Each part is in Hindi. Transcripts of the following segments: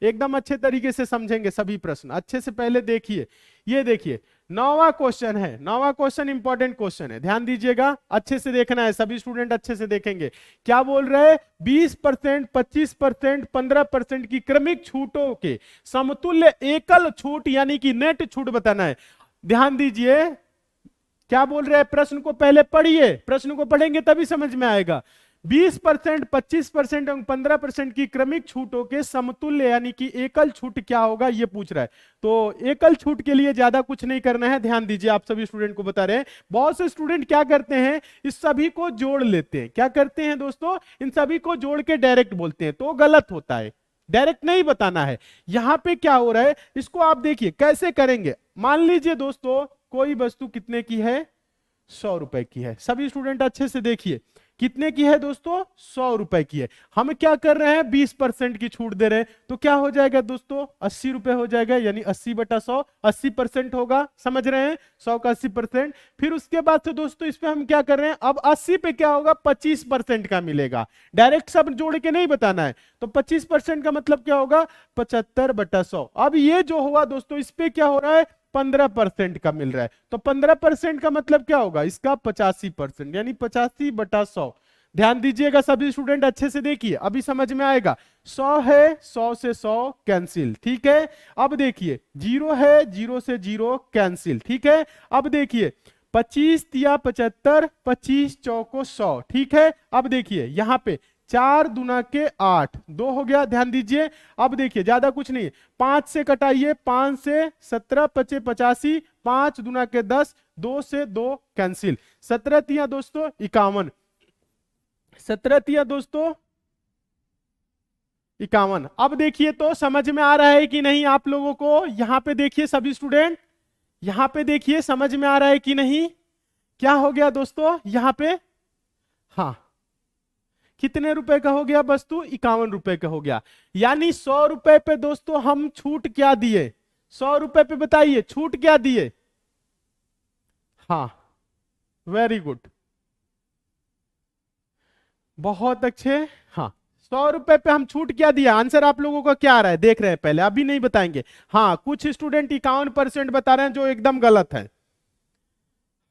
एकदम अच्छे तरीके से समझेंगे सभी प्रश्न। अच्छे से पहले देखिए, ये देखिए 9वां क्वेश्चन है। 9वां क्वेश्चन इंपॉर्टेंट क्वेश्चन है, ध्यान दीजिएगा, अच्छे से देखना है, सभी स्टूडेंट अच्छे से देखेंगे। क्या बोल रहे हैं? 20%, 25%, 15% की क्रमिक छूटों के समतुल्य एकल छूट यानी कि नेट छूट बताना है। ध्यान दीजिए, क्या बोल रहे हैं? प्रश्न को पहले पढ़िए, प्रश्न को पढ़ेंगे तभी समझ में आएगा। 20%, 25% और 15% की क्रमिक छूटों के समतुल्य यानी कि एकल छूट क्या होगा, ये पूछ रहा है। तो एकल छूट के लिए ज्यादा कुछ नहीं करना है, ध्यान दीजिए, आप सभी स्टूडेंट को बता रहे हैं। बहुत से स्टूडेंट क्या करते हैं, इस सभी को जोड़ लेते हैं। क्या करते हैं दोस्तों? इन सभी को जोड़ के डायरेक्ट बोलते हैं, तो गलत होता है। डायरेक्ट नहीं बताना है। यहां पे क्या हो रहा है, इसको आप देखिए कैसे करेंगे। मान लीजिए दोस्तों, कोई वस्तु कितने की है? 100 रुपए की है। सभी स्टूडेंट अच्छे से देखिए, कितने की है दोस्तों? 100 रुपए की है। हम क्या कर रहे हैं? 20% की छूट दे रहे हैं, तो क्या हो जाएगा दोस्तों? 80 रुपए हो जाएगा, यानी 80/100, 80% होगा। समझ रहे हैं? 100 का 80%। फिर उसके बाद से दोस्तों इस पे हम क्या कर रहे हैं, अब 80 पे क्या होगा? 25% का मिलेगा। डायरेक्ट सब जोड़ के नहीं बताना है। तो 25% का मतलब क्या होगा? 75/100। अब ये जो हुआ दोस्तों, इस पे क्या हो रहा है? 15% का मिल रहा है। तो 15% का मतलब क्या होगा? इसका 85%, यानी 85/100। ध्यान दीजिएगा सभी स्टूडेंट, अच्छे से देखिए, अभी समझ में आएगा। 100 है, 100 से 100 कैंसिल, ठीक है। अब देखिए 0 है, 0 से 0 कैंसिल, ठीक है। अब देखिए 25 तिया 75, 25 चौको 100, ठीक है। अब देखिए यहां पे 4 दूना के 8, 2 हो गया, ध्यान दीजिए। अब देखिए ज्यादा कुछ नहीं, 5 से कटाइए, 5 से 17 पचे 85, 5 दूना के 10, 2 से 2 कैंसिल, 17 तिया दोस्तों 51, 17 तिया दोस्तों 51। अब देखिए तो समझ में आ रहा है कि नहीं आप लोगों को? यहां पे देखिए सभी स्टूडेंट, यहां पे देखिए, समझ में आ रहा है कि नहीं? क्या हो गया दोस्तों यहां पे? हाँ, कितने रुपए का हो गया वस्तु? 51 रुपए का हो गया। यानी 100 रुपए पे दोस्तों हम छूट क्या दिए? 100 रुपए पे बताइए छूट क्या दिए? हाँ, वेरी गुड, बहुत अच्छे। हाँ, 100 रुपए पे हम छूट क्या दिया? आंसर आप लोगों का क्या आ रहा है देख रहे हैं पहले, अभी नहीं बताएंगे। हाँ, कुछ स्टूडेंट 51% बता रहे हैं, जो एकदम गलत है।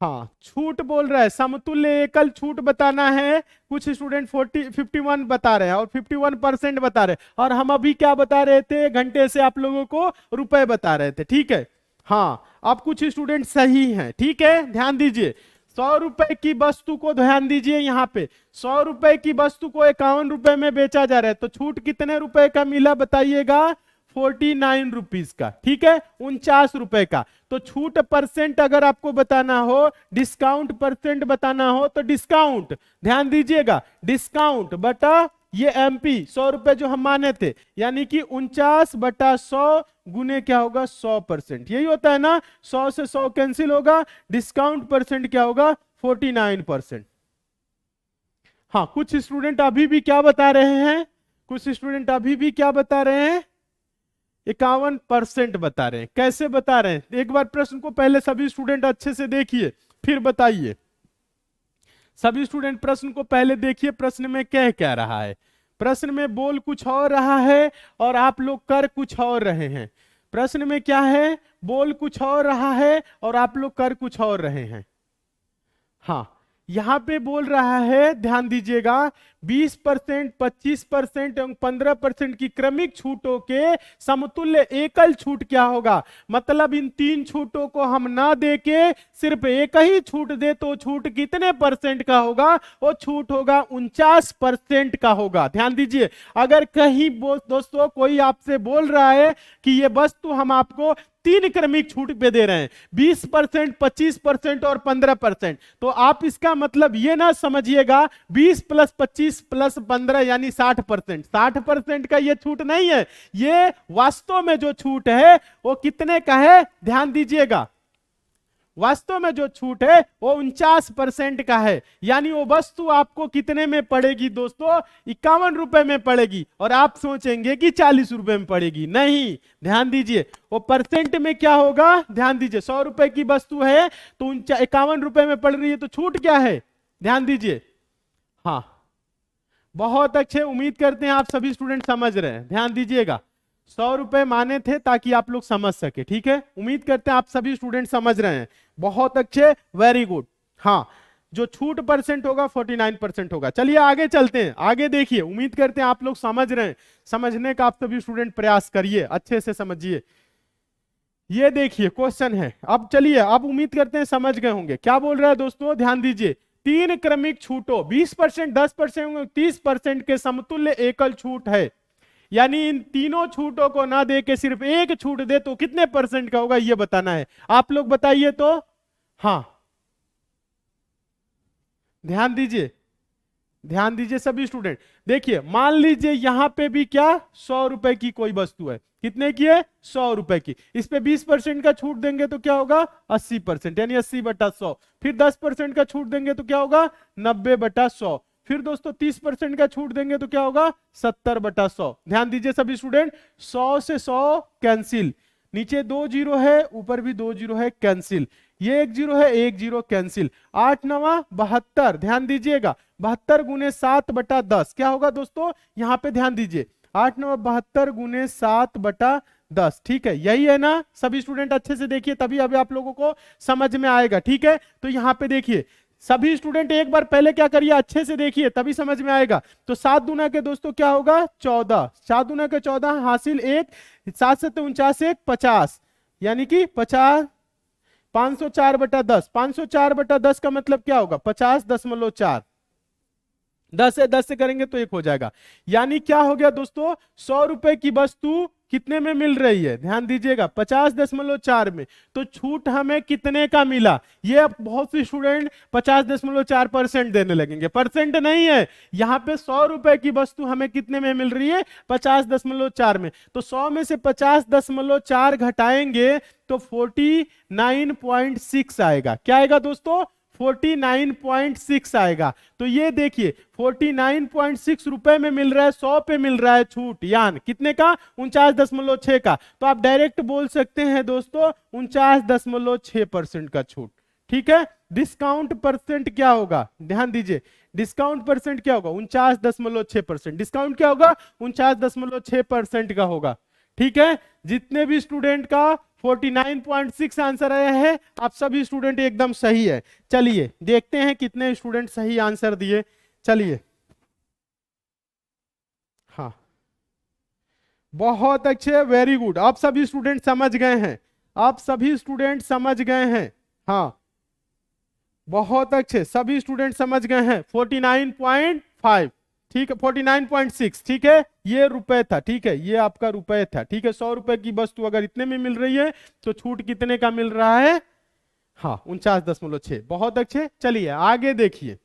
हाँ, छूट बोल रहा है, समतुल्य एकल छूट बताना है। कुछ स्टूडेंट 51 बता रहे हैं और 51% बता रहे हैं, और हम अभी क्या बता रहे थे? घंटे से आप लोगों को रुपए बता रहे थे, ठीक है। हाँ, अब कुछ स्टूडेंट सही हैं, ठीक है, ध्यान दीजिए। 100 रुपए की वस्तु को, ध्यान दीजिए यहाँ पे, 100 रुपए की वस्तु को 51 रुपए में बेचा जा रहा है, तो छूट कितने रुपए का मिला बताइएगा? 49 रुपीज का, ठीक है, 49 रुपए का। तो छूट परसेंट अगर आपको बताना हो, डिस्काउंट परसेंट बताना हो, तो डिस्काउंट, ध्यान दीजिएगा, डिस्काउंट बटा ये एमपी 100 रुपए जो हम माने थे, यानी कि 49/100 गुने क्या होगा? 100%। यही होता है ना, 100 से 100 कैंसिल होगा, डिस्काउंट परसेंट क्या होगा? 49%। हाँ, कुछ स्टूडेंट अभी भी क्या बता रहे हैं? कुछ स्टूडेंट अभी भी क्या बता रहे हैं? 51% बता रहे हैं। कैसे बता रहे हैं? एक बार प्रश्न को पहले सभी स्टूडेंट अच्छे से देखिए, फिर बताइए। सभी स्टूडेंट प्रश्न को पहले देखिए, प्रश्न में क्या कह रहा है। प्रश्न में बोल कुछ और रहा है और आप लोग कर कुछ और रहे हैं। प्रश्न में क्या है? बोल कुछ और रहा है और आप लोग कर कुछ और रहे हैं। हाँ, यहां पे बोल रहा है, ध्यान दीजिएगा, 20%, 25% और 15% की क्रमिक छूटों के समतुल्य एकल छूट क्या होगा? मतलब इन 3 छूटों को हम ना दे के सिर्फ एक ही छूट दे, तो छूट कितने परसेंट का होगा? वो छूट होगा 49% का होगा। ध्यान दीजिए, अगर कहीं दोस्तों कोई आपसे बोल रहा है कि ये वस्तु हम आपको 3 क्रमिक छूट पे दे रहे हैं, 20%, 25% और 15%, तो आप इसका मतलब ये ना समझिएगा 20 + 25 + 15 यानी 60%। 60% का ये छूट नहीं है। ये वास्तव में जो छूट है वो कितने का है? ध्यान दीजिएगा, वास्तव में जो छूट है वो 49% का है। यानी वो वस्तु आपको कितने में पड़ेगी दोस्तों? 51 रुपए में पड़ेगी। और आप सोचेंगे कि 40 रुपए में पड़ेगी, नहीं, ध्यान दीजिए, वो परसेंट में क्या होगा? ध्यान दीजिए, 100 रुपए की वस्तु है तो 51 रुपए में पड़ रही है, तो छूट क्या है? ध्यान दीजिए। हाँ, बहुत अच्छे, उम्मीद करते हैं आप सभी स्टूडेंट समझ रहे हैं, ध्यान दीजिएगा। 100 रुपए माने थे ताकि आप लोग समझ सके, ठीक है। उम्मीद करते हैं आप सभी स्टूडेंट समझ रहे हैं, बहुत अच्छे, वेरी गुड। हाँ, जो छूट परसेंट होगा 49% होगा। चलिए आगे चलते हैं, आगे देखिए, उम्मीद करते हैं आप लोग समझ रहे हैं। समझने का आप सभी स्टूडेंट प्रयास करिए, अच्छे से समझिए। ये देखिए क्वेश्चन है, अब चलिए, अब उम्मीद करते हैं समझ गए होंगे क्या बोल रहा है दोस्तों, ध्यान दीजिए। तीन क्रमिक छूटों 20%, 10%, 30% के समतुल्य एकल छूट है, यानी इन तीनों छूटों को ना दे के सिर्फ एक छूट दे तो कितने परसेंट का होगा ये बताना है। आप लोग बताइए तो। हाँ, ध्यान दीजिए, ध्यान दीजिए सभी स्टूडेंट। देखिए मान लीजिए यहां पे भी क्या 100 रुपए की कोई वस्तु है, कितने की है, 100 रुपए की। इस पे 20% का छूट देंगे तो क्या होगा, 80%, यानी 80/100। फिर 10% का छूट देंगे तो क्या होगा, 90/100। फिर दोस्तों 30% का छूट देंगे तो क्या होगा, 70/100। ध्यान दीजिए सभी स्टूडेंट, 100 से 100 कैंसिल, नीचे 2 जीरो है, ऊपर भी 2 जीरो है, कैंसिल। ये 1 जीरो है, 1 जीरो कैंसिल। 8 9 72, ध्यान दीजिएगा, 72 गुने 7/10 क्या होगा दोस्तों, यहां पे ध्यान दीजिए, 8 9 72 गुने 7/10, ठीक है, यही है ना सभी स्टूडेंट। अच्छे से देखिए तभी अभी आप लोगों को समझ में आएगा, ठीक है। तो यहां पे देखिए सभी स्टूडेंट एक बार पहले क्या करिए, अच्छे से देखिए तभी समझ में आएगा। तो 7 दूना के दोस्तों क्या होगा, 14, 7 दूना के 14 हासिल 1, 7 7 49 1 50, यानी कि 50, 504/10, 504/10 का मतलब क्या होगा, 50.4। 10 है, 10 से करेंगे तो 1 हो जाएगा, यानी क्या हो गया दोस्तों, 100 रुपए की वस्तु कितने में मिल रही है, ध्यान दीजिएगा 50.4 में। तो छूट हमें कितने का मिला, ये अब बहुत से स्टूडेंट 50.4% देने लगेंगे, परसेंट नहीं है यहां पे। 100 रुपए की वस्तु हमें कितने में मिल रही है, 50.4 में। तो 100 में से 50.4 घटाएंगे तो 49.6 आएगा। क्या आएगा दोस्तों, 49.6 आएगा। तो ये देखिए 49.6 रुपए में मिल रहा है, 100 पे मिल रहा है छूट, यान कितने का, 49.6 का। तो आप डायरेक्ट बोल सकते हैं दोस्तों 49.6% का छूट, ठीक है। डिस्काउंट परसेंट क्या होगा, ध्यान दीजिए, डिस्काउंट परसेंट क्या होगा, 49.6%। डिस्काउंट क्या होगा, 49.6% का होगा, ठीक है। जितने भी स्टूडेंट का 49.6 आंसर आया है, आप सभी स्टूडेंट एकदम सही है। चलिए देखते हैं कितने स्टूडेंट सही आंसर दिए, चलिए। हाँ, बहुत अच्छे, वेरी गुड, आप सभी स्टूडेंट समझ गए हैं, आप सभी स्टूडेंट समझ गए हैं। हाँ, बहुत अच्छे, सभी स्टूडेंट समझ गए हैं। 49.5, ठीक है, 49.6, ठीक है, ये रुपए था, ठीक है, ये आपका रुपए था, ठीक है। 100 रुपए की वस्तु अगर इतने में मिल रही है तो छूट कितने का मिल रहा है, हाँ 49.6, बहुत अच्छे। चलिए आगे देखिए,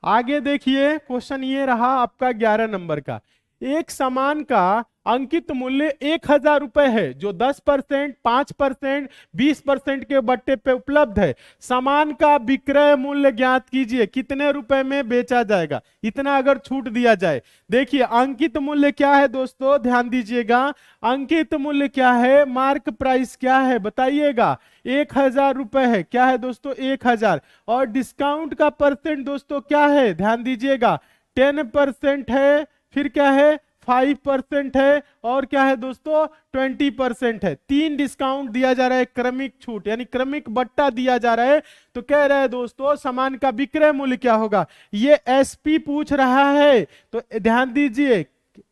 आगे देखिए, क्वेश्चन ये रहा आपका 11 नंबर का। एक सामान का अंकित मूल्य 1,000 रुपए है, जो 10%, 5%, 20% के बट्टे पे उपलब्ध है। सामान का विक्रय मूल्य ज्ञात कीजिए, कितने रुपए में बेचा जाएगा, इतना अगर छूट दिया जाए। देखिए अंकित मूल्य क्या है दोस्तों, ध्यान दीजिएगा, अंकित मूल्य क्या है, मार्क प्राइस क्या है बताइएगा, 1,000 रुपए है, क्या है दोस्तों 1,000। और डिस्काउंट का परसेंट दोस्तों क्या है, ध्यान दीजिएगा, 10% है, फिर क्या है 5% है, और क्या है दोस्तों 20% है। 3 डिस्काउंट दिया जा रहा है, क्रमिक छूट यानी क्रमिक बट्टा दिया जा रहा है। तो कह रहा है दोस्तों सामान का विक्रय मूल्य क्या होगा, ये एसपी पूछ रहा है। तो ध्यान दीजिए,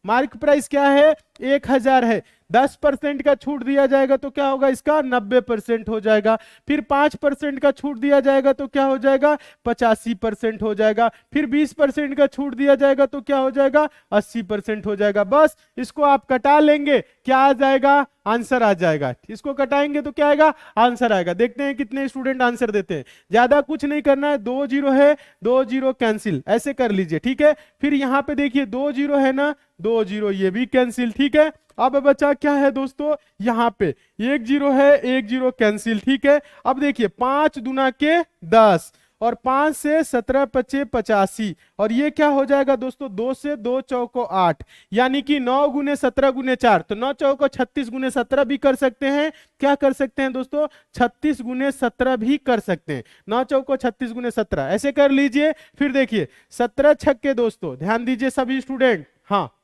मार्क प्राइस क्या है 1,000 है, 10% का छूट दिया जाएगा तो क्या होगा, इसका 90% हो जाएगा। फिर 5% का छूट दिया जाएगा तो क्या हो जाएगा, 85% हो जाएगा। फिर 20% का छूट दिया जाएगा तो क्या हो जाएगा, 80% हो जाएगा। बस इसको आप कटा लेंगे, क्या आ जाएगा, आंसर आ जाएगा। इसको कटाएंगे तो क्या आएगा, आंसर आएगा। देखते हैं कितने स्टूडेंट आंसर देते हैं। ज्यादा कुछ नहीं करना है, 2 जीरो है, 2 जीरो कैंसिल, ऐसे कर लीजिए, ठीक है। फिर यहां पे देखिए 2 जीरो है ना, 2 जीरो ये भी कैंसिल, ठीक है। अब बचा क्या है दोस्तों, यहां पे 1 जीरो है, 1 जीरो कैंसिल, ठीक है। अब देखिए 5 दुना के 10 और 5 से 17 पचे 85, और ये क्या हो जाएगा दोस्तों, 2 से 2 चौको 8, यानी कि 9 गुने 17 गुने 4, तो 9 चौको 36 गुने 17 भी कर सकते हैं। क्या कर सकते हैं दोस्तों, 36 गुने 17 भी कर सकते हैं। 9 चौको 36 गुने 17 ऐसे कर लीजिए। फिर देखिए 17 छक्के दोस्तों, ध्यान दीजिए सभी स्टूडेंट, हाँ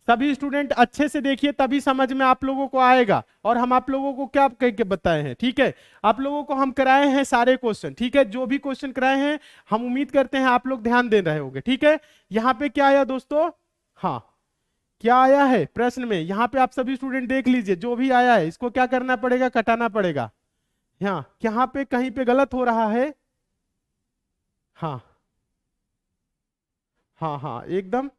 सभी स्टूडेंट अच्छे से देखिए, तभी समझ में आप लोगों को आएगा। और हम आप लोगों को क्या कह के बताए हैं, ठीक है, आप लोगों को हम कराए हैं सारे क्वेश्चन, ठीक है, जो भी क्वेश्चन कराए हैं हम उम्मीद करते हैं आप लोग ध्यान दे रहे होंगे, ठीक है। यहाँ पे क्या आया दोस्तों, हाँ क्या आया है प्रश्न में, यहाँ पे आप सभी स्टूडेंट देख लीजिए, जो भी आया है इसको क्या करना पड़ेगा, कटाना पड़ेगा। हाँ यहाँ पे कहीं पे गलत हो रहा है, हाँ हाँ हाँ एकदम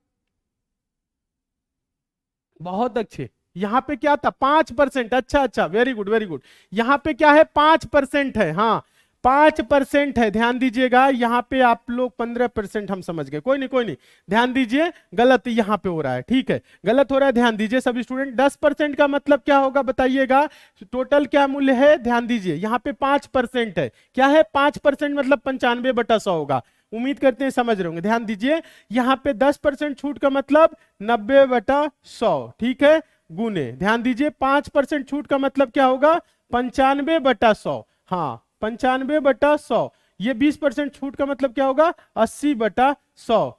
बहुत अच्छे। यहाँ पे क्या था, 5%, अच्छा अच्छा वेरी गुड वेरी गुड। यहाँ पे क्या है, 5% है, हाँ 5% है, ध्यान दीजिएगा। यहाँ पे आप लोग 15% हम समझ गए, कोई नहीं कोई नहीं, ध्यान दीजिए, गलत यहाँ पे हो रहा है, ठीक है गलत हो रहा है, ध्यान दीजिए सभी स्टूडेंट। 10% का मतलब क्या होगा बताइएगा, टोटल क्या मूल्य है, ध्यान दीजिए यहाँ पे 5% है, क्या है 5% मतलब 95/100 होगा। उम्मीद करते हैं समझ रहे होंगे, ध्यान दीजिए यहाँ पे 10% छूट का मतलब 90/100, ठीक है, गुने ध्यान दीजिए 5% छूट का मतलब क्या होगा, 95/100, हाँ 95/100। ये 20% छूट का मतलब क्या होगा, 80/100।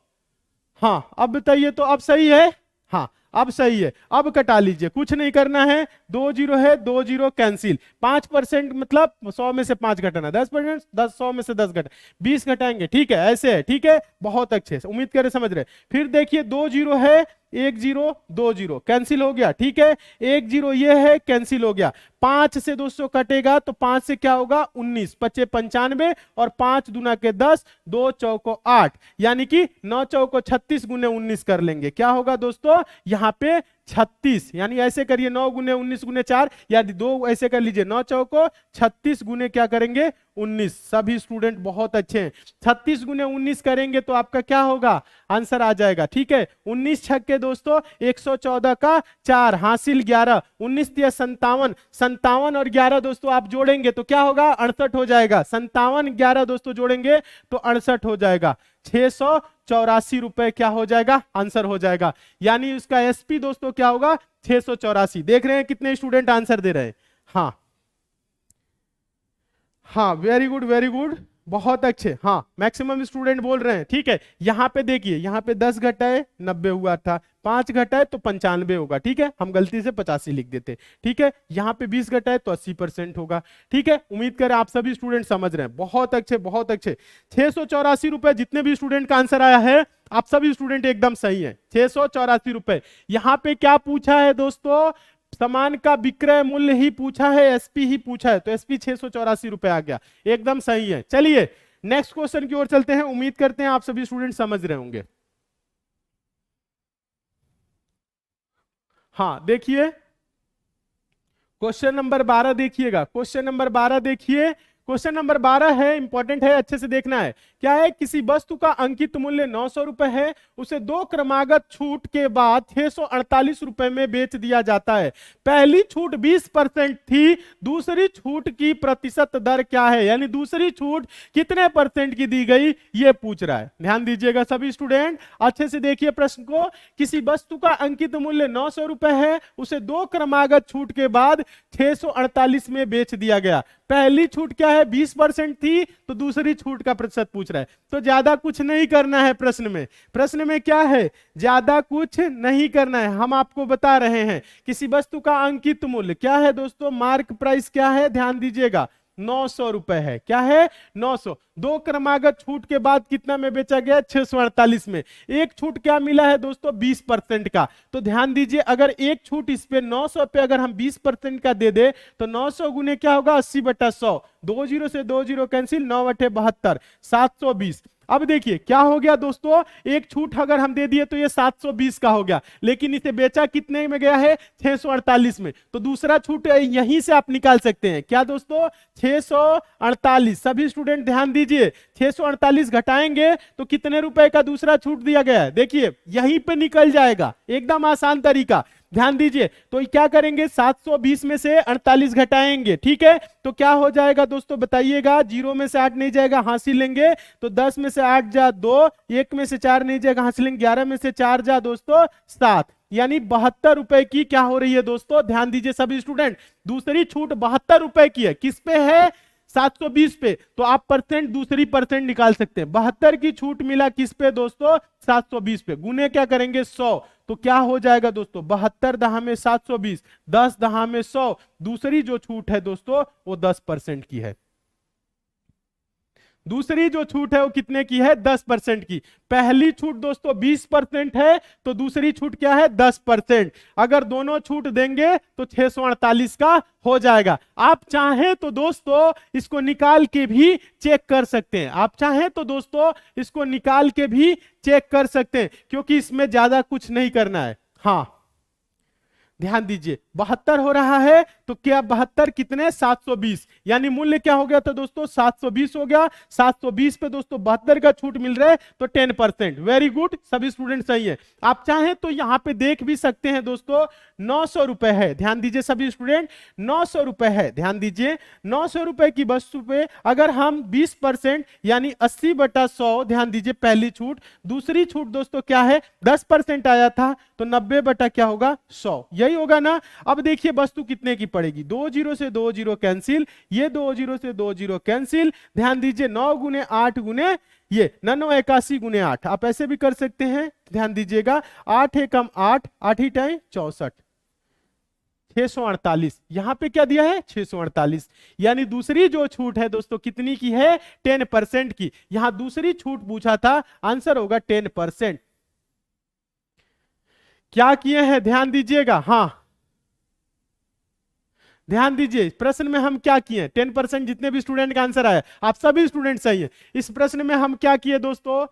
हाँ अब बताइए, तो अब सही है, हाँ अब सही है। अब कटा लीजिए, कुछ नहीं करना है, 2 जीरो है, 2 जीरो कैंसिल। 5% मतलब 100 में से 5 घटाना, 10%, 100 में से 10 घटा, 20 घटाएंगे, ठीक है ऐसे है, ठीक है बहुत अच्छे से, उम्मीद करें समझ रहे। फिर देखिए 2 जीरो है, 1 जीरो 2 जीरो कैंसिल हो गया, ठीक है 1 जीरो ये है कैंसिल हो गया। 5 से 200 कटेगा तो 5 से क्या होगा, 19 पचे 95, और 5 दूना के 10, 2 चौको 8, यानी कि 9 चौको 36 गुने 19 कर लेंगे, क्या होगा दोस्तों यहाँ पे 36, यानी ऐसे करिए 9 गुने 19 गुने 4, यानी 2 ऐसे कर लीजिए, 9 चौको 36 गुने क्या करेंगे 19। सभी स्टूडेंट बहुत अच्छे हैं, 36 गुने 19 करेंगे तो आपका क्या होगा, आंसर आ जाएगा, ठीक है। 19 छक्के दोस्तों 114 का 4 हासिल 11, 19 दिया 57, 57 और 11 दोस्तों आप जोड़ेंगे तो क्या होगा, 68 हो जाएगा। 57 11 दोस्तों जोड़ेंगे तो 68 हो जाएगा, 684 रुपए क्या हो जाएगा, आंसर हो जाएगा। यानी उसका एसपी दोस्तों क्या होगा, 684। देख रहे हैं कितने स्टूडेंट आंसर दे रहे हैं, हाँ हाँ वेरी गुड वेरी गुड बहुत अच्छे, हाँ मैक्सिमम स्टूडेंट बोल रहे हैं, ठीक है। यहाँ पे देखिए, यहाँ पे 10 घटाए 90 हुआ था, 5 घटाए तो 95 होगा, ठीक है हम गलती से 85 लिख देते, ठीक है। यहाँ पे 20 घटाए तो 80% होगा, ठीक है। उम्मीद करें आप सभी स्टूडेंट समझ रहे हैं, बहुत अच्छे बहुत अच्छे। 684 रुपए जितने भी स्टूडेंट का आंसर आया है, आप सभी स्टूडेंट एकदम सही है, 684 रुपए। यहाँ पे क्या पूछा है दोस्तों, सामान का विक्रय मूल्य ही पूछा है, एसपी ही पूछा है, तो एसपी 684 रुपए आ गया, एकदम सही है। चलिए नेक्स्ट क्वेश्चन की ओर चलते हैं, उम्मीद करते हैं आप सभी स्टूडेंट समझ रहे होंगे। हाँ देखिए क्वेश्चन नंबर 12 देखिएगा, क्वेश्चन नंबर 12 देखिए, क्वेश्चन नंबर 12 है, इंपॉर्टेंट है, अच्छे से देखना है। क्या है, किसी वस्तु का अंकित मूल्य 900 रुपए है, उसे 2 क्रमागत छूट के बाद 648 रुपए में बेच दिया जाता है। पहली छूट 20% थी, दूसरी छूट की प्रतिशत दर क्या है, यानी दूसरी छूट कितने % की दी गई, ये पूछ रहा है। ध्यान दीजिएगा सभी स्टूडेंट, अच्छे से देखिए प्रश्न को। किसी वस्तु का अंकित मूल्य 900 रुपए है, उसे 2 क्रमागत छूट के बाद 648 में बेच दिया गया। पहली छूट क्या है, 20% थी, तो दूसरी छूट का प्रतिशत पूछ रहा है। तो ज्यादा कुछ नहीं करना है प्रश्न में, प्रश्न में क्या है, ज्यादा कुछ नहीं करना है। हम आपको बता रहे हैं किसी वस्तु का अंकित मूल्य क्या है दोस्तों, मार्क प्राइस क्या है, ध्यान दीजिएगा 900 रुपए है, क्या है 900। 2 क्रमागत छूट के बाद कितना में बेचा गया, 648 में। एक छूट क्या मिला है दोस्तों, 20% का। तो ध्यान दीजिए, अगर एक छूट इस पे 900 पे अगर हम 20% का दे दे तो 900 गुने क्या होगा, 80/100, 2 जीरो से 2 जीरो कैंसिल, 9/72, 720। अब देखिए क्या हो गया दोस्तों, एक छूट अगर हम दे दिए तो ये 720 का हो गया, लेकिन इसे बेचा कितने में गया है, 648 में। तो दूसरा छूट यहीं से आप निकाल सकते हैं, क्या दोस्तों 648। सभी स्टूडेंट ध्यान दीजिए, 648 घटाएंगे तो कितने रुपए का दूसरा छूट दिया गया है, देखिए यहीं पे निकल जाएगा, एकदम आसान तरीका। ध्यान दीजिए, तो क्या करेंगे 720 में से 48 घटाएंगे, ठीक है, तो क्या हो जाएगा दोस्तों बताइएगा, 0 में से 8 नहीं जाएगा, हासिल लेंगे, तो 10 में से 8 जा 2, 1 में से 4 नहीं जाएगा, हासिल लेंगे, 11 में से 4 जा दोस्तों 7, यानी 72 रुपए की क्या हो रही है दोस्तों, ध्यान दीजिए सभी स्टूडेंट, दूसरी छूट 72 रुपए की है, किस पे है, 720 पे, तो आप परसेंट दूसरी परसेंट निकाल सकते हैं, 72 की छूट मिला किस पे दोस्तों, 720 पे, गुने क्या करेंगे 100, तो क्या हो जाएगा दोस्तों 72 दहा में 720, 10 दहा में 100, दूसरी जो छूट है दोस्तों वो 10% की है, दूसरी जो छूट है वो कितने की है, 10% की, पहली छूट दोस्तों 20% है, तो दूसरी छूट क्या है 10%, अगर दोनों छूट देंगे तो 648 का हो जाएगा। आप चाहें तो दोस्तों इसको निकाल के भी चेक कर सकते हैं, आप चाहें तो दोस्तों इसको निकाल के भी चेक कर सकते हैं, क्योंकि इसमें ज्यादा कुछ नहीं करना है। हाँ ध्यान दीजिए 72 हो रहा है, तो क्या 72 कितने 720, यानी मूल्य क्या हो गया था दोस्तों 720 हो गया, 720 पे दोस्तों 72 का छूट मिल रहा है, तो 10%, वेरी गुड, सभी स्टूडेंट सही है। आप चाहें तो यहां पे देख भी सकते हैं दोस्तों 900 रुपए है, ध्यान दीजिए सभी स्टूडेंट 900 रुपए है, ध्यान दीजिए 900 रुपए की वस्तु पे अगर हम 20% यानी 80/100, ध्यान दीजिए पहली छूट, दूसरी छूट दोस्तों क्या है 10% आया था, तो 90 क्या होगा 100, यही होगा ना। अब देखिए वस्तु कितने की पड़ेगी, 2 0 से 2 0 कैंसिल, ये 2 0 से 2 0 कैंसिल, ध्यान दीजिए 9 गुने 8 गुने ये 9981 गुने 8, आप ऐसे भी कर सकते हैं, ध्यान दीजिएगा 8 एकम 8, 8 ही टाइम 64, 648, यहां पे क्या दिया है 648, यानी दूसरी जो छूट है दोस्तों कितनी की है 10% की, यहां दूसरी छूट पूछा था, आंसर होगा 10%। क्या किए हैं ध्यान दीजिएगा, हाँ ध्यान दीजिए प्रश्न में हम क्या किए, 10% जितने भी स्टूडेंट का आंसर आया आप सभी स्टूडेंट सही है, इस प्रश्न में हम क्या किए दोस्तों,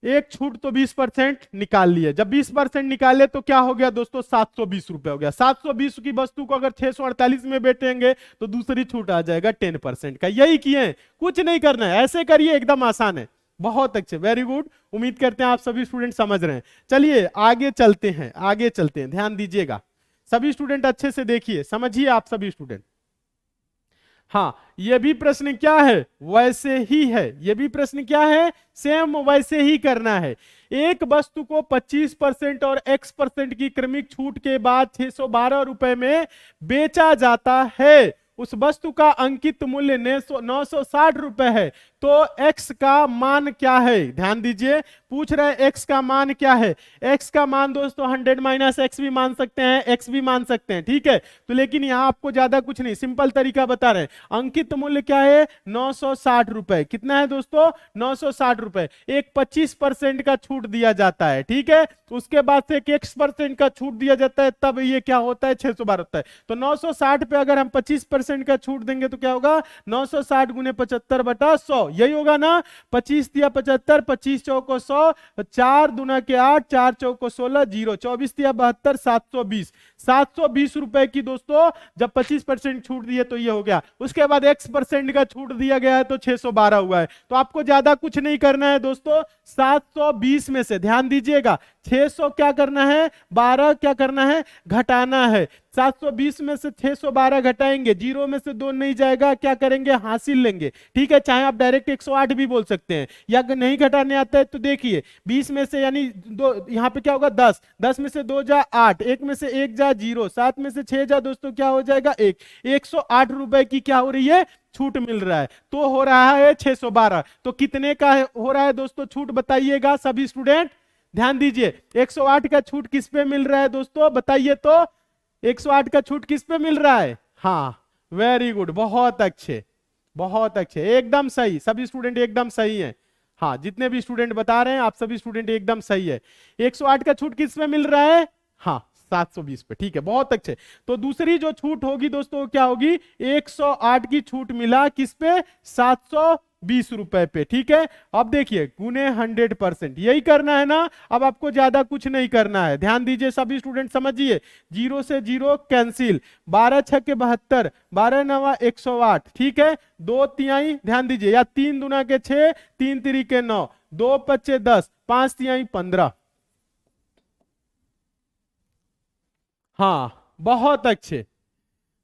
एक छूट तो 20% निकाल लिए, जब 20% निकाले तो क्या हो गया दोस्तों 720 रुपए हो गया, 720 की वस्तु को अगर 648 में बेचेंगे तो दूसरी छूट आ जाएगा 10% का, यही किए, कुछ नहीं करना है, ऐसे करिए एकदम आसान है, बहुत अच्छे, वेरी गुड, उम्मीद करते हैं आप सभी स्टूडेंट समझ रहे हैं। चलिए आगे चलते हैं, आगे चलते हैं, ध्यान दीजिएगा सभी स्टूडेंट अच्छे से देखिए, समझिए आप सभी स्टूडेंट। हाँ ये भी प्रश्न क्या है वैसे ही है, ये भी प्रश्न क्या है सेम वैसे ही करना है, एक वस्तु को 25% और x% की क्रमिक छूट के बाद 612 रुपए में बेचा जाता है, उस वस्तु का अंकित मूल्य 960 रुपए है, तो x का मान क्या है, ध्यान दीजिए पूछ रहे हैं x का मान क्या है, x का मान दोस्तों 100 - x भी मान सकते हैं, x भी मान सकते हैं, ठीक है, तो लेकिन यहां आपको ज्यादा कुछ नहीं, सिंपल तरीका बता रहे हैं, अंकित मूल्य क्या है 960 रुपए, कितना है दोस्तों 960 रुपए, एक 25% का छूट दिया जाता है, ठीक है, उसके बाद से एक x% का छूट दिया जाता है, तब ये क्या होता है 612 होता है, तो 960 पे अगर हम 25% का छूट देंगे तो क्या होगा 960 गुने 75/100, यही होगा ना, 25 दिया 75, 25 चौको 100, 4 दूना के 8, 4 चौको 16, 0, 24 दिया 72, 720, 720 रुपए की दोस्तों जब 25% छूट दिए तो ये हो गया, उसके बाद x% का छूट दिया गया है तो 612 हुआ है, तो आपको ज्यादा कुछ नहीं करना है दोस्तों, 720 में से ध्यान दीजिएगा 600 क्या करना है 12 क्या करना है घटाना है, 720 में से 612 घटाएंगे, 0 में से 2 नहीं जाएगा, क्या करेंगे हासिल लेंगे, ठीक है, चाहे आप डायरेक्ट 108 भी बोल सकते हैं, या अगर नहीं घटाने आता है तो देखिए 20 में से यानी दो, यहां पे क्या होगा 10, 10 में से 2 जा 8, 1 में से 1 जा 0, 7 में से 6 जा दोस्तों क्या हो जाएगा 1, 108 रुपए की क्या हो रही है छूट मिल रहा है, तो हो रहा है 612, तो कितने का हो रहा है दोस्तों छूट बताइएगा सभी स्टूडेंट, ध्यान दीजिए 108 का छूट किस पे मिल रहा है दोस्तों बताइए तो, 108 का छूट किस पे मिल रहा है, हाँ वेरी गुड, बहुत अच्छे बहुत अच्छे, एकदम सही, सभी स्टूडेंट एकदम सही हैं, हाँ जितने भी स्टूडेंट बता रहे हैं आप सभी स्टूडेंट एकदम सही है, 108 का छूट किस पे मिल रहा है, हाँ 720 पे, ठीक है बहुत अच्छे, तो दूसरी जो छूट होगी दोस्तों क्या होगी 108 की छूट मिला किस पे 720 रुपए पे, ठीक है, अब देखिए गुने 100%, यही करना है ना, अब आपको ज्यादा कुछ नहीं करना है, ध्यान दीजिए सभी स्टूडेंट समझिए, 0 से 0 कैंसिल, 12 छक्के 72, 12 नवा 108, ठीक है, 2 तिहाई ध्यान दीजिए, या 3 दूना के 6, 3 तिरी 9, 2 पच्चे 10, 5 तिहाई 15, हाँ बहुत अच्छे।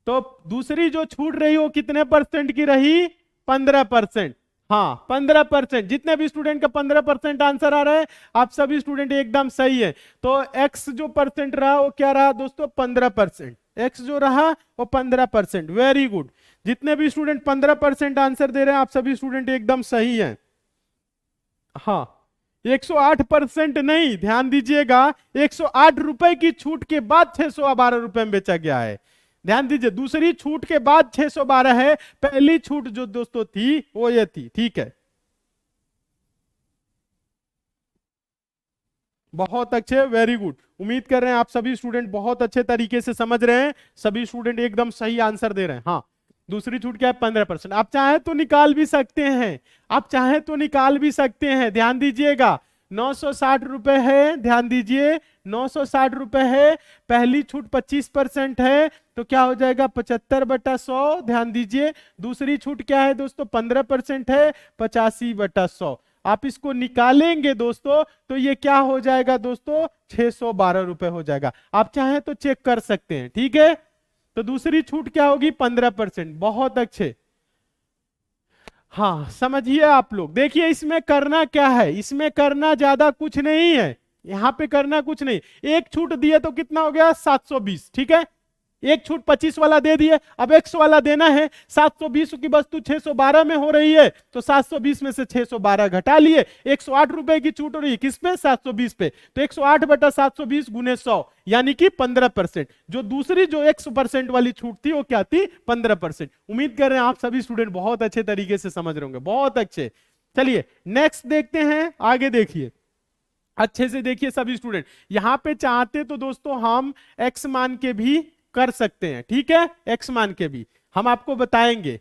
तो दूसरी जो छूट रही वो कितने परसेंट की रही? 15%। हाँ 15%। जितने भी स्टूडेंट का 15% आंसर आ रहा है, आप सभी स्टूडेंट एकदम सही है। तो एक्स जो परसेंट रहा वो क्या रहा दोस्तों? 15%। एक्स जो रहा वो 15%। Very good. जितने भी स्टूडेंट 15% आंसर दे रहे हैं, आप सभी स्टूडेंट एकदम सही हैं। हाँ 108% नहीं, ध्यान दीजिएगा, 108 रुपए की छूट के बाद 612 रुपए में बेचा गया है। ध्यान दीजिए, दूसरी छूट के बाद 612 है, पहली छूट जो दोस्तों थी वो ये थी। ठीक है, बहुत अच्छे, वेरी गुड। उम्मीद कर रहे हैं आप सभी स्टूडेंट बहुत अच्छे तरीके से समझ रहे हैं, सभी स्टूडेंट एकदम सही आंसर दे रहे हैं। हाँ दूसरी छूट क्या है? 15%। आप चाहे तो निकाल भी सकते हैं, आप चाहे तो निकाल भी सकते हैं। ध्यान दीजिएगा, 960 रुपए है, ध्यान दीजिए 960 रुपए है। पहली छूट 25% है, तो क्या हो जाएगा? 75/100। ध्यान दीजिए, दूसरी छूट क्या है दोस्तों? 15% है, 85/100। आप इसको निकालेंगे दोस्तों तो ये क्या हो जाएगा दोस्तों? 612 रुपए हो जाएगा। आप चाहें तो चेक कर सकते हैं। ठीक है, तो दूसरी छूट क्या होगी? 15%। बहुत अच्छे। हाँ समझिए आप लोग, देखिए इसमें करना क्या है, इसमें करना ज्यादा कुछ नहीं है, यहां पे करना कुछ नहीं। एक छूट दिए तो कितना हो गया? 720। ठीक है, एक छूट 25 वाला दे दिए, अब एक्स वाला देना है। 720 की वस्तु 612 में हो रही है, तो 720 में से 612 घटा लिए। 108 रुपए की छूट हो रही है किस पे? 720 पे। तो 108/720 गुने 100, यानी कि 15%। जो दूसरी जो 100% वाली छूट थी वो क्या थी? 15%। उम्मीद कर रहे हैं आप सभी स्टूडेंट बहुत अच्छे तरीके से समझ रहे होंगे, बहुत अच्छे। चलिए नेक्स्ट देखते हैं, आगे देखिए, अच्छे से देखिए सभी स्टूडेंट। यहां पे चाहते तो दोस्तों हम एक्स मान के भी कर सकते हैं। ठीक है, एक्स मान के भी हम आपको बताएंगे।